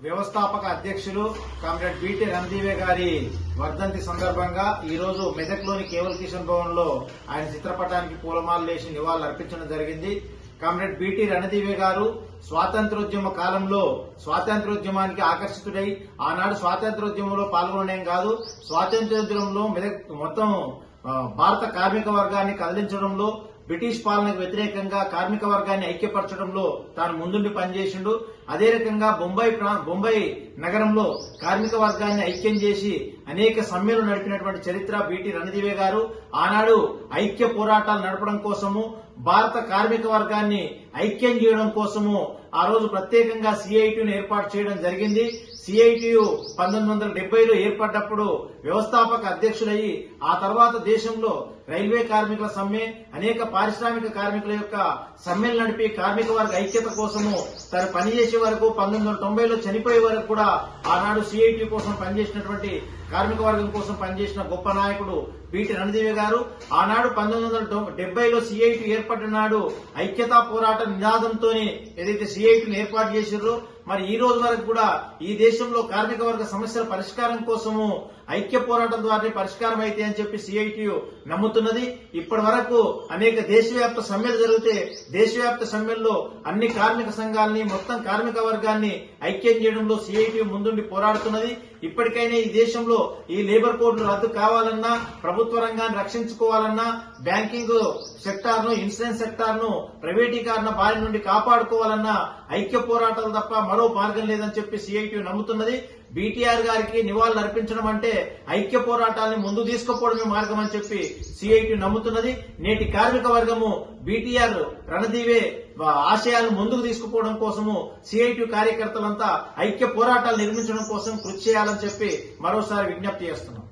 వ్యవస్థాపక అధ్యక్షులు comrade BT రణదీవే గారి వర్ధంతి సందర్భంగా ఈ రోజు మెదక్లోని కేవల్ కిషన్ భవన్ లో ఆయన చిత్రపటానికి పూలమాలలు వేసి నివాళులు అర్పించడం జరిగింది. కామ్రేడ్ బీటీ రణదీవే గారు స్వాతంత్రోద్యమ కాలంలో స్వాతంత్రోద్యమానికి ఆకర్షితుడై ఆనాడు స్వాతంత్రోద్యమంలో పాల్గొనడం కాదు, స్వాతంత్రోద్యమంలో మొత్తం భారత కార్మిక వర్గాన్ని కదిలించడంలో, బ్రిటిష్ పాలనకు వ్యతిరేకంగా కార్మిక వర్గాన్ని ఐక్యపరచడంలో తాను ముందుండి పనిచేసిండు. అదే రకంగా బొంబాయి నగరంలో కార్మిక వర్గాన్ని ఐక్యం చేసి అనేక సమ్మెలు నడిపినటువంటి చరిత్ర బీటీ రణదీవే గారు. ఆనాడు ఐక్య పోరాటాలు నడపడం కోసము, భారత కార్మిక వర్గాన్ని ఐక్యం చేయడం కోసము ఆ రోజు ప్రత్యేకంగా సిఐటియును ఏర్పాటు చేయడం జరిగింది. సిఐటియు 1970లో ఏర్పడ్డప్పుడు వ్యవస్థాపక అధ్యక్షులయ్యి ఆ తర్వాత దేశంలో రైల్వే కార్మికుల సమ్మె, అనేక పారిశ్రామిక కార్మికుల యొక్క సమ్మెలు నడిపి కార్మిక వర్గ ఐక్యత కోసము తను పనిచేసే వరకు 1990లో చనిపోయే వరకు కూడా ఆనాడు సిఐటి కోసం పనిచేసినటువంటి కార్మిక వర్గం కోసం పనిచేసిన గొప్ప నాయకుడు బీటీ రణదీవే గారు. ఆనాడు 1970లో సిఐటి ఏర్పడిన నాడు ఐక్యతా పోరాట నినాదంతో ఏదైతే సిఐటిని ఏర్పాటు చేశారో, మరి ఈ రోజు వరకు కూడా ఈ దేశంలో కార్మిక వర్గ సమస్యల పరిష్కారం కోసము ఐక్య పోరాటం ద్వారా పరిష్కారం అయితే అని చెప్పి సిఐటియు నమ్ముతున్నది. ఇప్పటి వరకు అనేక దేశవ్యాప్త సమ్మెలు జరిగితే దేశవ్యాప్త సమ్మెల్లో అన్ని కార్మిక సంఘాలని, మొత్తం కార్మిక వర్గాన్ని ఐక్యం చేయడంలో సిఐటియు ముందుండి పోరాడుతున్నది. ఇప్పటికైనా ఈ దేశంలో ఈ లేబర్ కోడ్లు రద్దు కావాలన్నా, ప్రభుత్వ రంగాన్ని రక్షించుకోవాలన్నా, బ్యాంకింగ్ సెక్టార్ ను, ఇన్సూరెన్స్ సెక్టార్ ను ప్రైవేటీకరణ బారి నుండి కాపాడుకోవాలన్నా ఐక్య పోరాటాలు తప్ప మరో మార్గం లేదని చెప్పి సిఐటియు నమ్ముతున్నది. బీటీఆర్ గారికి నివాళులు అర్పించడం అంటే ఐక్య పోరాటాన్ని ముందు తీసుకుపోవడమే మార్గం అని చెప్పి సిఐటియు నమ్ముతున్నది. నేటి కార్మిక వర్గము బీటీఆర్ రణదీవే ఆశయాలను ముందుకు తీసుకుపోవడం కోసము సిఐటియు కార్యకర్తలంతా ఐక్య పోరాటాలు నిర్మించడం కోసం కృషి చేయాలని చెప్పి మరోసారి విజ్ఞప్తి చేస్తున్నాం.